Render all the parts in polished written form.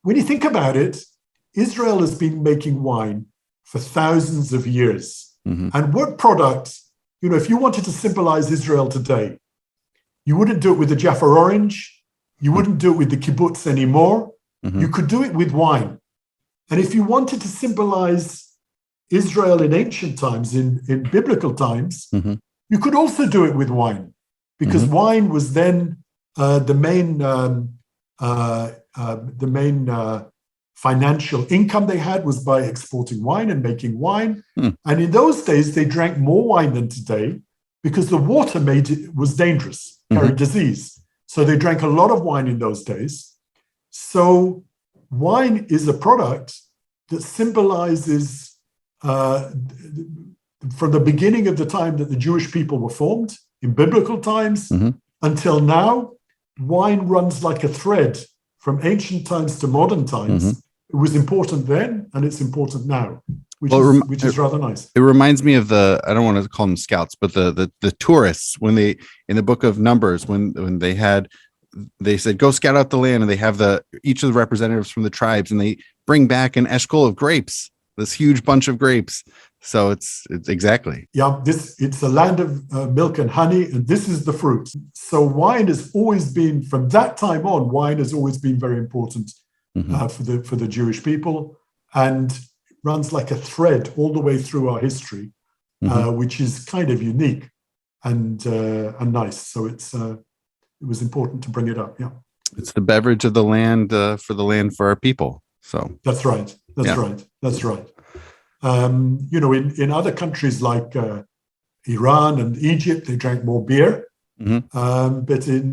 when you think about it, Israel has been making wine for thousands of years. Mm-hmm. And what product, if you wanted to symbolize Israel today, you wouldn't do it with the Jaffa orange. You wouldn't do it with the kibbutz anymore. Mm-hmm. You could do it with wine. And if you wanted to symbolize Israel in ancient times, in biblical times, mm-hmm. you could also do it with wine, because mm-hmm. wine was then the main financial income they had was by exporting wine and making wine. And in those days, they drank more wine than today because the water was dangerous, carried disease. So they drank a lot of wine in those days. So wine is a product that symbolizes from the beginning of the time that the Jewish people were formed in biblical times until now, wine runs like a thread from ancient times to modern times. It was important then, and it's important now, which is rather nice. It reminds me of I don't want to call them scouts, but the tourists, when they, in the book of Numbers, when they said, go scout out the land, and they have each of the representatives from the tribes, and they bring back an eshkol of grapes, this huge bunch of grapes. So it's exactly. Yeah, it's a land of milk and honey, and this is the fruit. So wine has always been, from that time on, wine has always been very important for the Jewish people, and runs like a thread all the way through our history, which is kind of unique and nice. So it was important to bring it up. Yeah, it's the beverage of the land, for our people. So that's right. That's right. In other countries like Iran and Egypt, they drank more beer. But in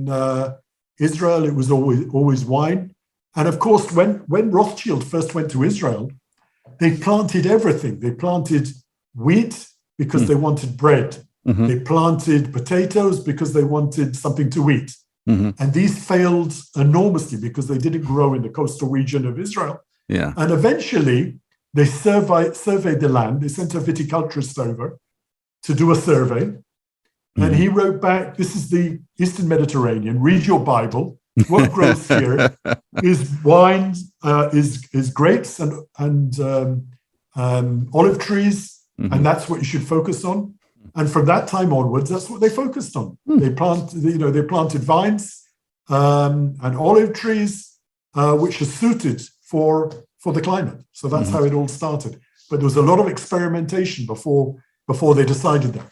Israel, it was always wine. And of course, when Rothschild first went to Israel, they planted everything. They planted wheat because they wanted bread. They planted potatoes because they wanted something to eat. And these failed enormously because they didn't grow in the coastal region of Israel. Yeah. And eventually, they surveyed the land. They sent a viticulturist over to do a survey. And he wrote back, this is the Eastern Mediterranean. Read your Bible. What grows here is wine, is grapes and olive trees. And that's what you should focus on. And from that time onwards, that's what they focused on. They planted vines and olive trees, which are suited for the climate. So that's how it all started. But there was a lot of experimentation before they decided that.